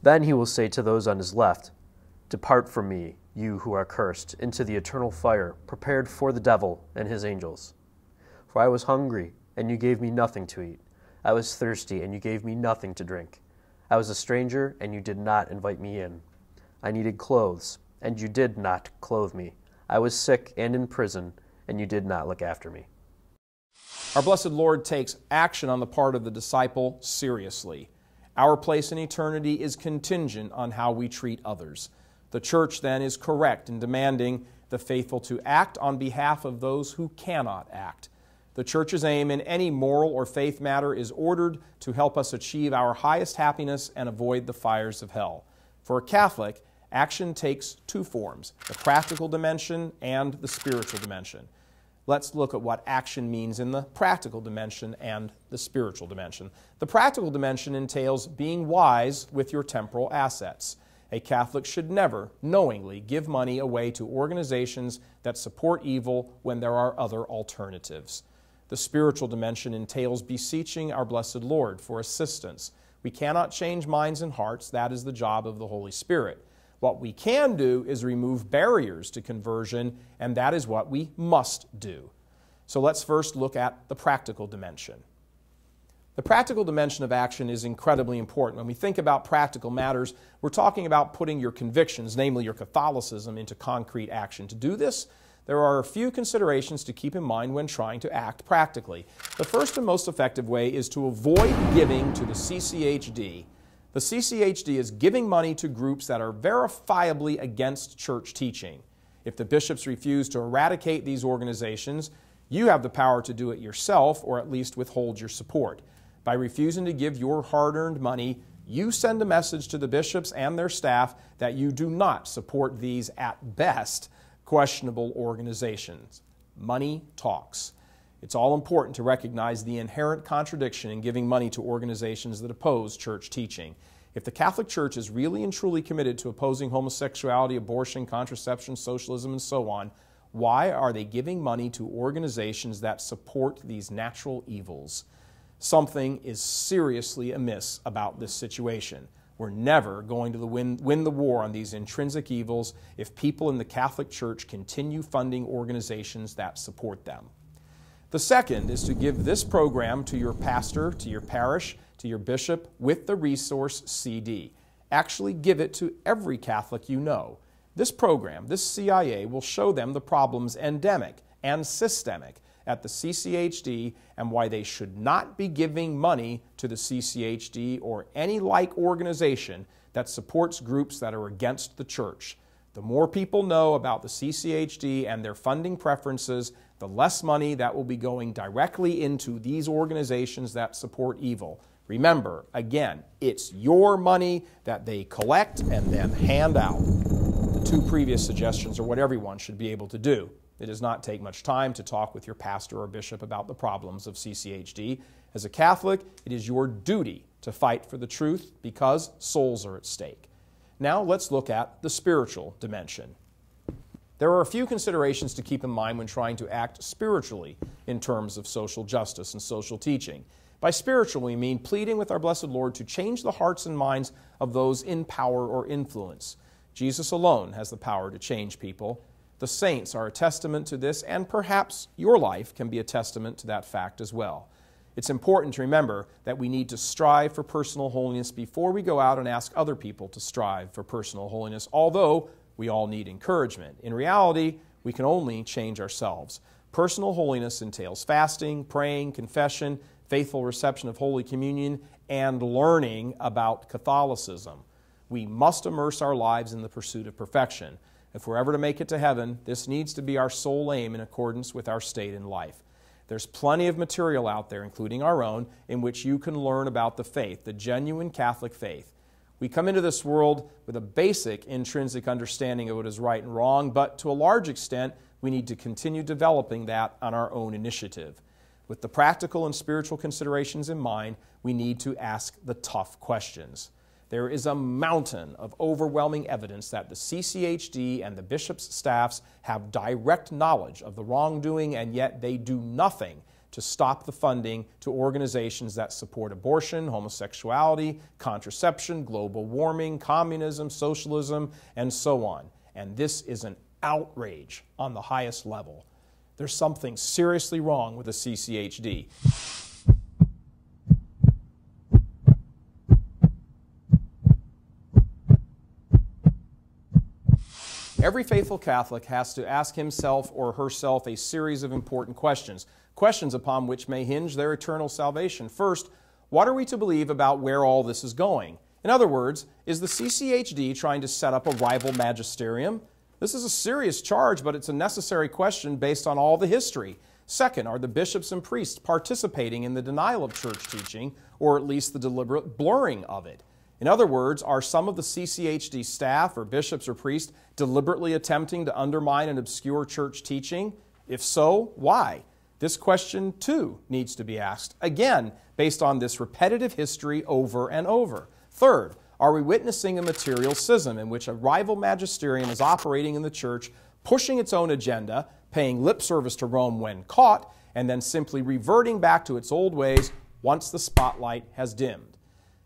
Then he will say to those on his left, "Depart from me, you who are cursed, into the eternal fire prepared for the devil and his angels. For I was hungry, and you gave me nothing to eat. I was thirsty, and you gave me nothing to drink. I was a stranger, and you did not invite me in. I needed clothes, and you did not clothe me. I was sick and in prison, and you did not look after me." Our blessed Lord takes action on the part of the disciple seriously. Our place in eternity is contingent on how we treat others. The Church, then, is correct in demanding the faithful to act on behalf of those who cannot act. The Church's aim in any moral or faith matter is ordered to help us achieve our highest happiness and avoid the fires of hell. For a Catholic, action takes two forms, the practical dimension and the spiritual dimension. Let's look at what action means in the practical dimension and the spiritual dimension. The practical dimension entails being wise with your temporal assets. A Catholic should never knowingly give money away to organizations that support evil when there are other alternatives. The spiritual dimension entails beseeching our blessed Lord for assistance. We cannot change minds and hearts. That is the job of the Holy Spirit. What we can do is remove barriers to conversion, and that is what we must do. So let's first look at the practical dimension. The practical dimension of action is incredibly important. When we think about practical matters, we're talking about putting your convictions, namely your Catholicism, into concrete action. To do this, there are a few considerations to keep in mind when trying to act practically. The first and most effective way is to avoid giving to the CCHD. The CCHD is giving money to groups that are verifiably against church teaching. If the bishops refuse to eradicate these organizations, you have the power to do it yourself, or at least withhold your support. By refusing to give your hard-earned money, you send a message to the bishops and their staff that you do not support these, at best, questionable organizations. Money talks. It's all important to recognize the inherent contradiction in giving money to organizations that oppose church teaching. If the Catholic Church is really and truly committed to opposing homosexuality, abortion, contraception, socialism, and so on, why are they giving money to organizations that support these natural evils? Something is seriously amiss about this situation. We're never going to win the war on these intrinsic evils if people in the Catholic Church continue funding organizations that support them. The second is to give this program to your pastor, to your parish, to your bishop with the resource CD. Actually give it to every Catholic you know. This program, this CIA, will show them the problems endemic and systemic at the CCHD and why they should not be giving money to the CCHD or any like organization that supports groups that are against the church. The more people know about the CCHD and their funding preferences, the less money that will be going directly into these organizations that support evil. Remember, again, it's your money that they collect and then hand out. The two previous suggestions are what everyone should be able to do. It does not take much time to talk with your pastor or bishop about the problems of CCHD. As a Catholic, it is your duty to fight for the truth because souls are at stake. Now let's look at the spiritual dimension. There are a few considerations to keep in mind when trying to act spiritually in terms of social justice and social teaching. By spiritual, we mean pleading with our blessed Lord to change the hearts and minds of those in power or influence. Jesus alone has the power to change people. The saints are a testament to this, and perhaps your life can be a testament to that fact as well. It's important to remember that we need to strive for personal holiness before we go out and ask other people to strive for personal holiness, although we all need encouragement. In reality, we can only change ourselves. Personal holiness entails fasting, praying, confession, faithful reception of Holy Communion, and learning about Catholicism. We must immerse our lives in the pursuit of perfection. If we're ever to make it to heaven, this needs to be our sole aim in accordance with our state in life. There's plenty of material out there, including our own, in which you can learn about the faith, the genuine Catholic faith. We come into this world with a basic intrinsic understanding of what is right and wrong, but to a large extent, we need to continue developing that on our own initiative. With the practical and spiritual considerations in mind, we need to ask the tough questions. There is a mountain of overwhelming evidence that the CCHD and the bishops' staffs have direct knowledge of the wrongdoing, and yet they do nothing to stop the funding to organizations that support abortion, homosexuality, contraception, global warming, communism, socialism, and so on. And this is an outrage on the highest level. There's something seriously wrong with the CCHD. Every faithful Catholic has to ask himself or herself a series of important questions, questions upon which may hinge their eternal salvation. First, what are we to believe about where all this is going? In other words, is the CCHD trying to set up a rival magisterium? This is a serious charge, but it's a necessary question based on all the history. Second, are the bishops and priests participating in the denial of church teaching, or at least the deliberate blurring of it? In other words, are some of the CCHD staff or bishops or priests deliberately attempting to undermine and obscure church teaching? If so, why? This question, too, needs to be asked, again, based on this repetitive history over and over. Third, are we witnessing a material schism in which a rival magisterium is operating in the church, pushing its own agenda, paying lip service to Rome when caught, and then simply reverting back to its old ways once the spotlight has dimmed?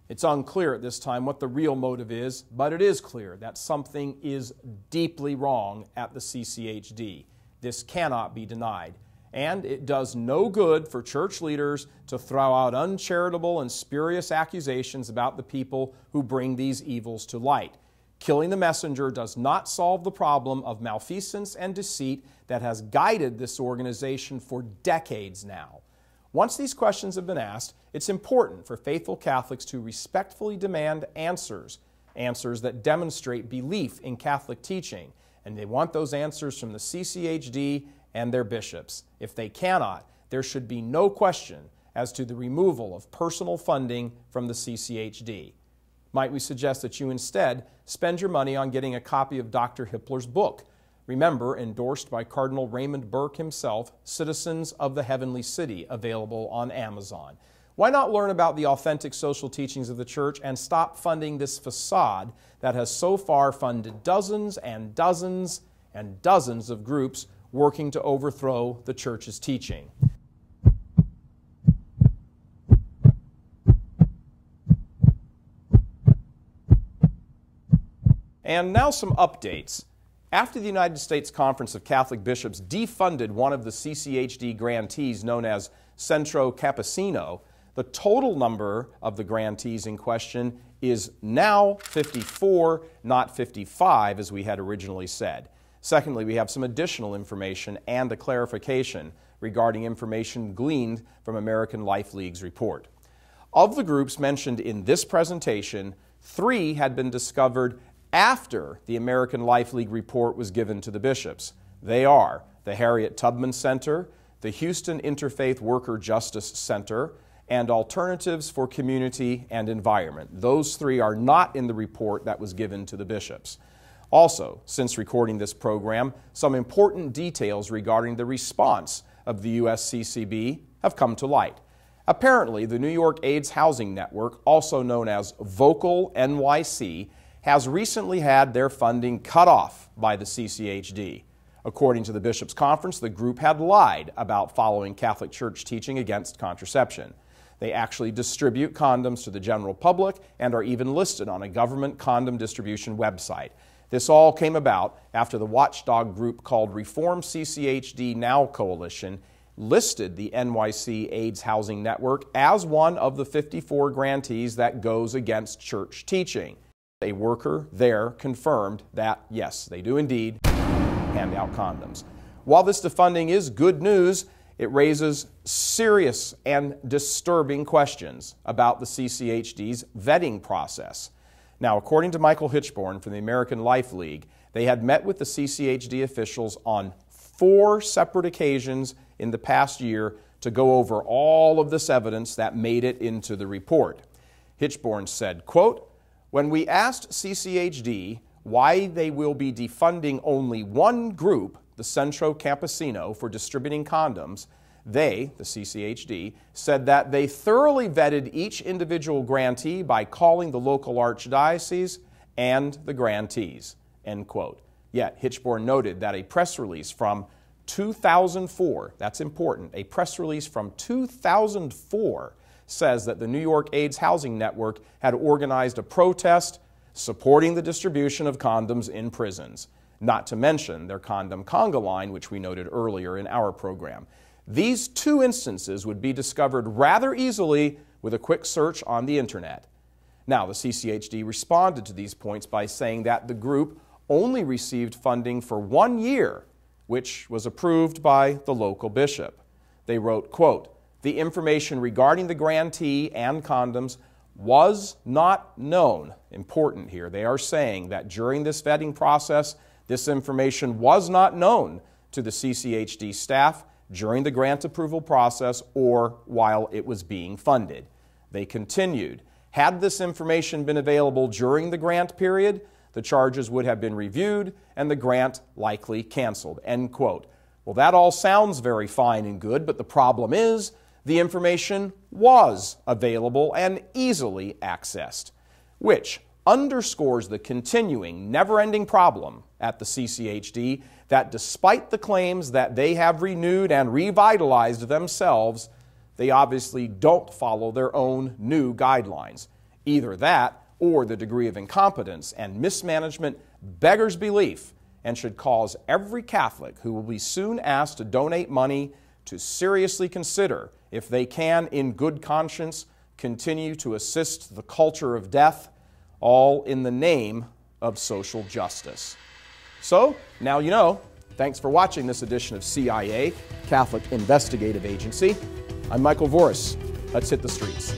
It's unclear at this time what the real motive is, but it is clear that something is deeply wrong at the CCHD. This cannot be denied. And it does no good for church leaders to throw out uncharitable and spurious accusations about the people who bring these evils to light. Killing the messenger does not solve the problem of malfeasance and deceit that has guided this organization for decades now. Once these questions have been asked, it's important for faithful Catholics to respectfully demand answers that demonstrate belief in Catholic teaching, and they want those answers from the CCHD and their bishops. If they cannot, there should be no question as to the removal of personal funding from the CCHD. Might we suggest that you instead spend your money on getting a copy of Dr. Hippler's book, remember, endorsed by Cardinal Raymond Burke himself, Citizens of the Heavenly City, available on Amazon. Why not learn about the authentic social teachings of the Church and stop funding this facade that has so far funded dozens and dozens and dozens of groups working to overthrow the Church's teaching? And now some updates. After the United States Conference of Catholic Bishops defunded one of the CCHD grantees known as Centro Campesino, the total number of the grantees in question is now 54, not 55, as we had originally said. Secondly, we have some additional information and a clarification regarding information gleaned from American Life League's report. Of the groups mentioned in this presentation, 3 had been discovered after the American Life League report was given to the bishops. They are the Harriet Tubman Center, the Houston Interfaith Worker Justice Center, and Alternatives for Community and Environment. Those 3 are not in the report that was given to the bishops. Also, since recording this program, some important details regarding the response of the USCCB have come to light. Apparently, the New York AIDS Housing Network, also known as Vocal NYC, has recently had their funding cut off by the CCHD. According to the Bishops' Conference, the group had lied about following Catholic Church teaching against contraception. They actually distribute condoms to the general public and are even listed on a government condom distribution website. This all came about after the watchdog group called Reform CCHD Now Coalition listed the NYC AIDS Housing Network as one of the 54 grantees that goes against church teaching. A worker there confirmed that, yes, they do indeed hand out condoms. While this defunding is good news, it raises serious and disturbing questions about the CCHD's vetting process. Now, according to Michael Hitchborn from the American Life League, they had met with the CCHD officials on 4 separate occasions in the past year to go over all of this evidence that made it into the report. Hitchborn said, quote, "When we asked CCHD why they will be defunding only one group, the Centro Campesino, for distributing condoms, they, the CCHD, said that they thoroughly vetted each individual grantee by calling the local archdiocese and the grantees," end quote. Yet, Hitchborn noted that a press release from 2004, that's important, a press release from 2004 says that the New York AIDS Housing Network had organized a protest supporting the distribution of condoms in prisons, not to mention their condom conga line, which we noted earlier in our program. These 2 instances would be discovered rather easily with a quick search on the internet. Now, the CCHD responded to these points by saying that the group only received funding for 1 year, which was approved by the local bishop. They wrote, quote, "The information regarding the grantee and condoms was not known." Important here. They are saying that during this vetting process, this information was not known to the CCHD staff, during the grant approval process or while it was being funded. They continued, had this information been available during the grant period, the charges would have been reviewed and the grant likely canceled, end quote. Well, that all sounds very fine and good, but the problem is the information was available and easily accessed, which underscores the continuing, never-ending problem at the CCHD that despite the claims that they have renewed and revitalized themselves, they obviously don't follow their own new guidelines. Either that or the degree of incompetence and mismanagement beggars belief and should cause every Catholic who will be soon asked to donate money to seriously consider if they can, in good conscience, continue to assist the culture of death, all in the name of social justice. So, now you know. Thanks for watching this edition of CIA, Catholic Investigative Agency. I'm Michael Voris. Let's hit the streets.